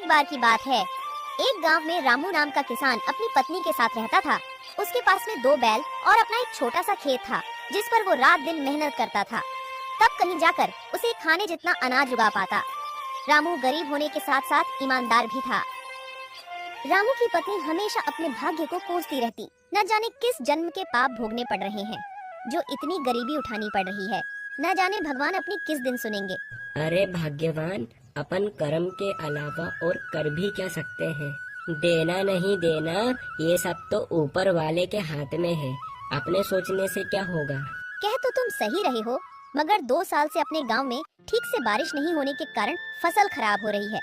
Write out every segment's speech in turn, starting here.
एक बार की बात है, एक गांव में रामू नाम का किसान अपनी पत्नी के साथ रहता था। उसके पास में 2 बैल और अपना एक छोटा सा खेत था, जिस पर वो रात दिन मेहनत करता था। तब कहीं जाकर उसे खाने जितना अनाज उगा पाता। रामू गरीब होने के साथ साथ ईमानदार भी था। रामू की पत्नी हमेशा अपने भाग्य को कोसती रहती। न जाने किस जन्म के पाप भोगने पड़ रहे हैं, जो इतनी गरीबी उठानी पड़ रही है। न जाने भगवान अपनी किस दिन सुनेंगे। अरे भाग्यवान, अपन कर्म के अलावा और कर भी क्या सकते हैं। देना नहीं देना ये सब तो ऊपर वाले के हाथ में है, अपने सोचने से क्या होगा। कह तो तुम सही रहे हो, मगर 2 साल से अपने गांव में ठीक से बारिश नहीं होने के कारण फसल खराब हो रही है।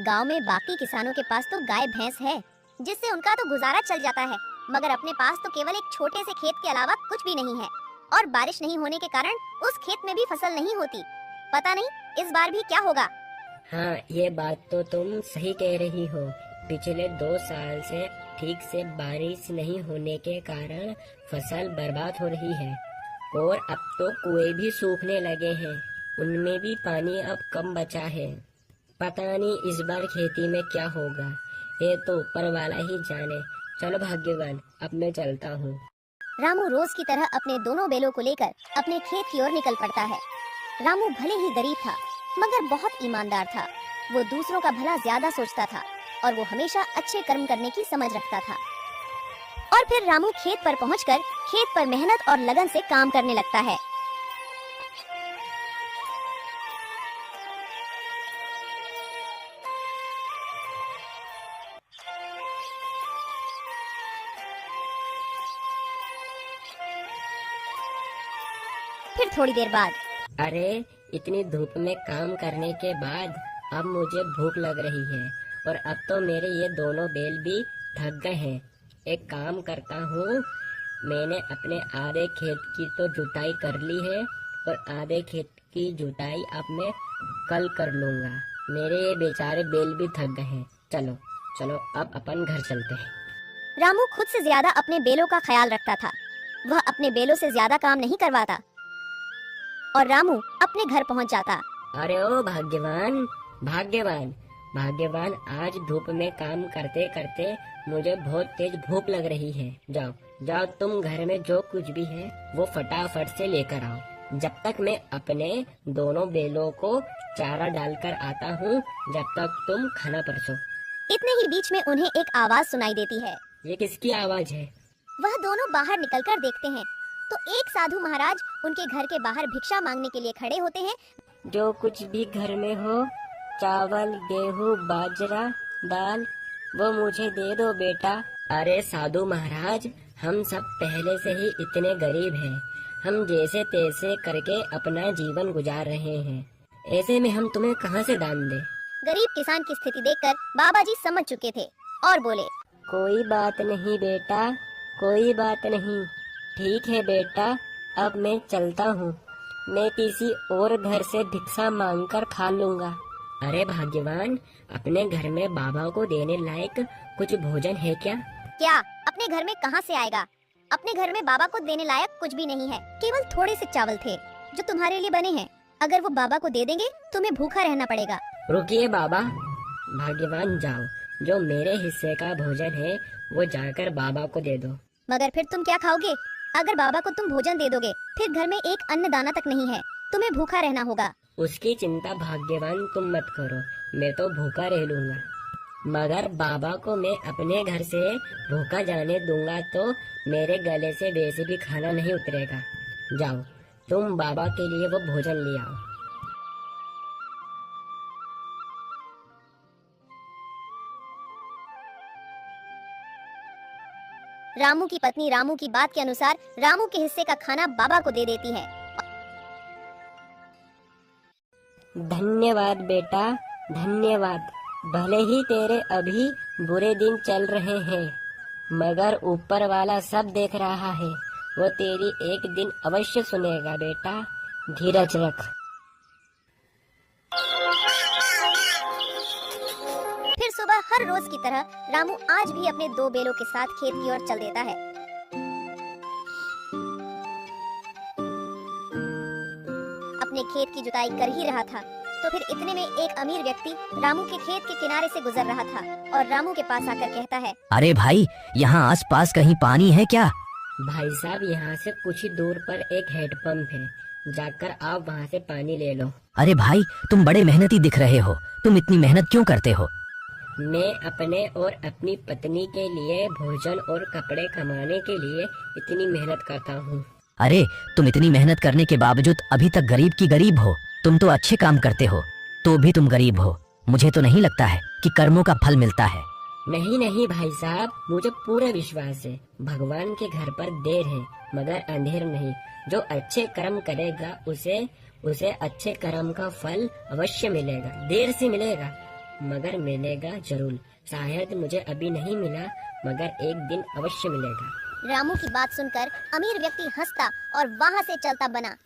गांव में बाकी किसानों के पास तो गाय भैंस है, जिससे उनका तो गुजारा चल जाता है, मगर अपने पास तो केवल एक छोटे से खेत के अलावा कुछ भी नहीं है। और बारिश नहीं होने के कारण उस खेत में भी फसल नहीं होती। पता नहीं इस बार भी क्या होगा। हाँ, ये बात तो तुम सही कह रही हो। पिछले 2 साल से ठीक से बारिश नहीं होने के कारण फसल बर्बाद हो रही है, और अब तो कुएं भी सूखने लगे हैं, उनमें भी पानी अब कम बचा है। पता नहीं इस बार खेती में क्या होगा, ये तो ऊपर वाला ही जाने। चलो भाग्यवान, अब मैं चलता हूँ। रामू रोज की तरह अपने दोनों बैलों को लेकर अपने खेत की ओर निकल पड़ता है। रामू भले ही गरीब था, मगर बहुत ईमानदार था। वो दूसरों का भला ज्यादा सोचता था और वो हमेशा अच्छे कर्म करने की समझ रखता था। और फिर रामू खेत पर पहुंचकर खेत पर मेहनत और लगन से काम करने लगता है। फिर थोड़ी देर बाद, अरे इतनी धूप में काम करने के बाद अब मुझे भूख लग रही है, और अब तो मेरे ये दोनों बैल भी थक गए हैं। एक काम करता हूँ, मैंने अपने आधे खेत की तो जुताई कर ली है, और आधे खेत की जुताई अब मैं कल कर लूँगा। मेरे ये बेचारे बैल भी थक गए हैं। चलो चलो, अब अपन घर चलते हैं। रामू खुद से ज्यादा अपने बैलों का ख्याल रखता था। वह अपने बैलों से ज्यादा काम नहीं करवाता और रामू अपने घर पहुंच जाता। अरे ओ भाग्यवान, भाग्यवान, भाग्यवान, आज धूप में काम करते करते मुझे बहुत तेज भूख लग रही है। जाओ जाओ, तुम घर में जो कुछ भी है वो फटाफट से लेकर आओ। जब तक मैं अपने दोनों बैलों को चारा डालकर आता हूँ, जब तक तुम खाना परसो। इतने ही बीच में उन्हें एक आवाज सुनाई देती है। ये किसकी आवाज है? वह दोनों बाहर निकलकर देखते हैं तो एक साधु महाराज उनके घर के बाहर भिक्षा मांगने के लिए खड़े होते हैं। जो कुछ भी घर में हो, चावल, गेहूँ, बाजरा, दाल, वो मुझे दे दो बेटा। अरे साधु महाराज, हम सब पहले से ही इतने गरीब हैं, हम जैसे तैसे करके अपना जीवन गुजार रहे हैं, ऐसे में हम तुम्हें कहाँ से दान दें? गरीब किसान की स्थिति देखकर बाबा जी समझ चुके थे और बोले, कोई बात नहीं बेटा, कोई बात नहीं। ठीक है बेटा, अब मैं चलता हूँ, मैं किसी और घर से भिक्षा मांगकर खा लूँगा। अरे भाग्यवान, अपने घर में बाबा को देने लायक कुछ भोजन है क्या? क्या अपने घर में कहाँ से आएगा? अपने घर में बाबा को देने लायक कुछ भी नहीं है, केवल थोड़े से चावल थे जो तुम्हारे लिए बने हैं। अगर वो बाबा को दे देंगे तुम्हें भूखा रहना पड़ेगा। रुकिए बाबा, भाग्यवान जाओ, जो मेरे हिस्से का भोजन है वो जाकर बाबा को दे दो। मगर फिर तुम क्या खाओगे? अगर बाबा को तुम भोजन दे दोगे, फिर घर में एक अन्न दाना तक नहीं है, तुम्हें भूखा रहना होगा। उसकी चिंता भाग्यवान तुम मत करो, मैं तो भूखा रह लूंगा। मगर बाबा को मैं अपने घर से भूखा जाने दूंगा तो मेरे गले से वैसे भी खाना नहीं उतरेगा। जाओ, तुम बाबा के लिए वो भोजन ले आओ। रामू की पत्नी रामू की बात के अनुसार रामू के हिस्से का खाना बाबा को दे देती है। धन्यवाद बेटा, धन्यवाद। भले ही तेरे अभी बुरे दिन चल रहे हैं, मगर ऊपर वाला सब देख रहा है, वो तेरी एक दिन अवश्य सुनेगा बेटा, धीरज रख। फिर सुबह हर रोज की तरह रामू आज भी अपने 2 बैलों के साथ खेत की ओर चल देता है। अपने खेत की जुताई कर ही रहा था तो फिर इतने में एक अमीर व्यक्ति रामू के खेत के किनारे से गुजर रहा था और रामू के पास आकर कहता है, अरे भाई, यहाँ आस पास कहीं पानी है क्या? भाई साहब, यहाँ से कुछ ही दूर पर एक हैंडपंप है, जाकर आप वहाँ से पानी ले लो। अरे भाई, तुम बड़े मेहनती दिख रहे हो, तुम इतनी मेहनत क्यों करते हो? मैं अपने और अपनी पत्नी के लिए भोजन और कपड़े कमाने के लिए इतनी मेहनत करता हूँ। अरे, तुम इतनी मेहनत करने के बावजूद अभी तक गरीब की गरीब हो। तुम तो अच्छे काम करते हो, तो भी तुम गरीब हो। मुझे तो नहीं लगता है कि कर्मों का फल मिलता है। नहीं नहीं भाई साहब, मुझे पूरा विश्वास है, भगवान के घर पर देर है मगर अंधेर नहीं। जो अच्छे कर्म करेगा उसे अच्छे कर्म का फल अवश्य मिलेगा। देर से मिलेगा मगर मिलेगा जरूर। शायद मुझे अभी नहीं मिला मगर एक दिन अवश्य मिलेगा। रामू की बात सुनकर अमीर व्यक्ति हंसता और वहाँ से चलता बना।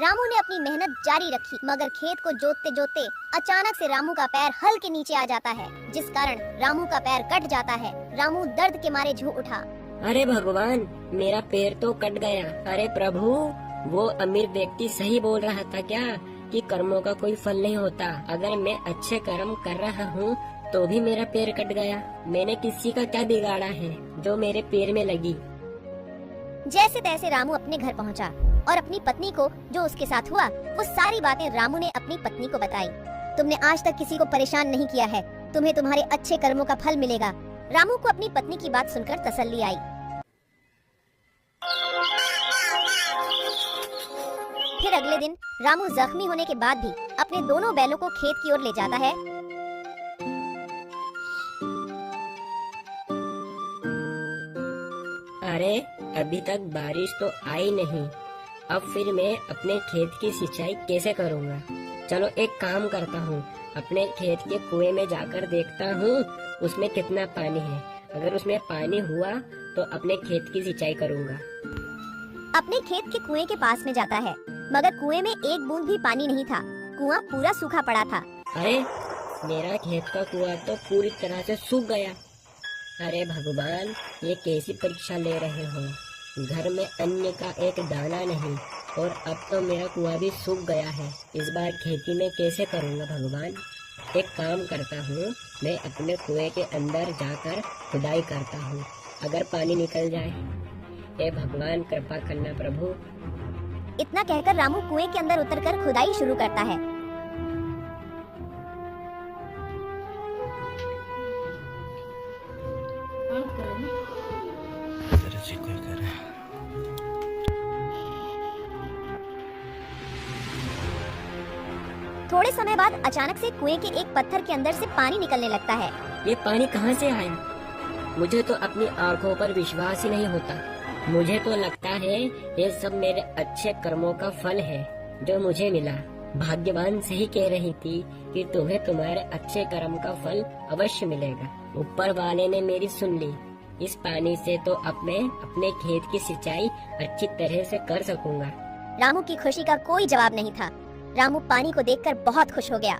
रामू ने अपनी मेहनत जारी रखी मगर खेत को जोतते जोतते अचानक से रामू का पैर हल के नीचे आ जाता है, जिस कारण रामू का पैर कट जाता है। रामू दर्द के मारे झूम उठा। अरे भगवान, मेरा पैर तो कट गया। अरे प्रभु, वो अमीर व्यक्ति सही बोल रहा था क्या कि कर्मों का कोई फल नहीं होता? अगर मैं अच्छे कर्म कर रहा हूँ तो भी मेरा पैर कट गया। मैंने किसी का क्या बिगाड़ा है जो मेरे पैर में लगी? जैसे तैसे रामू अपने घर पहुंचा और अपनी पत्नी को जो उसके साथ हुआ वो सारी बातें रामू ने अपनी पत्नी को बताई। तुमने आज तक किसी को परेशान नहीं किया है, तुम्हें तुम्हारे अच्छे कर्मों का फल मिलेगा। रामू को अपनी पत्नी की बात सुनकर तसल्ली आई। फिर अगले दिन रामू जख्मी होने के बाद भी अपने दोनों बैलों को खेत की ओर ले जाता है। अरे अभी तक बारिश तो आई नहीं, अब फिर मैं अपने खेत की सिंचाई कैसे करूँगा? चलो एक काम करता हूँ, अपने खेत के कुएं में जाकर देखता हूँ उसमें कितना पानी है। अगर उसमें पानी हुआ तो अपने खेत की सिंचाई करूँगा। अपने खेत के कुएं के पास में जाता है मगर कुएं में एक बूंद भी पानी नहीं था। कुआं पूरा सूखा पड़ा था। अरे मेरा खेत का कुआं तो पूरी तरह से सूख गया। अरे भगवान, ये कैसी परीक्षा ले रहे हो? घर में अन्न का एक दाना नहीं और अब तो मेरा कुआं भी सूख गया है। इस बार खेती में कैसे करूँगा भगवान? एक काम करता हूँ, मैं अपने कुएं के अंदर जाकर खुदाई करता हूँ, अगर पानी निकल जाए। हे भगवान, कृपा करना प्रभु। इतना कहकर रामू कुएं के अंदर उतरकर खुदाई शुरू करता है। थोड़े समय बाद अचानक से कुएं के एक पत्थर के अंदर से पानी निकलने लगता है। ये पानी कहाँ से आया? मुझे तो अपनी आंखों पर विश्वास ही नहीं होता। मुझे तो लगता है ये सब मेरे अच्छे कर्मों का फल है जो मुझे मिला। भाग्यवान सही कह रही थी कि तुम्हें तुम्हारे अच्छे कर्म का फल अवश्य मिलेगा। ऊपर वाले ने मेरी सुन ली। इस पानी से तो अब मैं अपने खेत की सिंचाई अच्छी तरह से कर सकूंगा। रामू की खुशी का कोई जवाब नहीं था। रामू पानी को देखकर बहुत खुश हो गया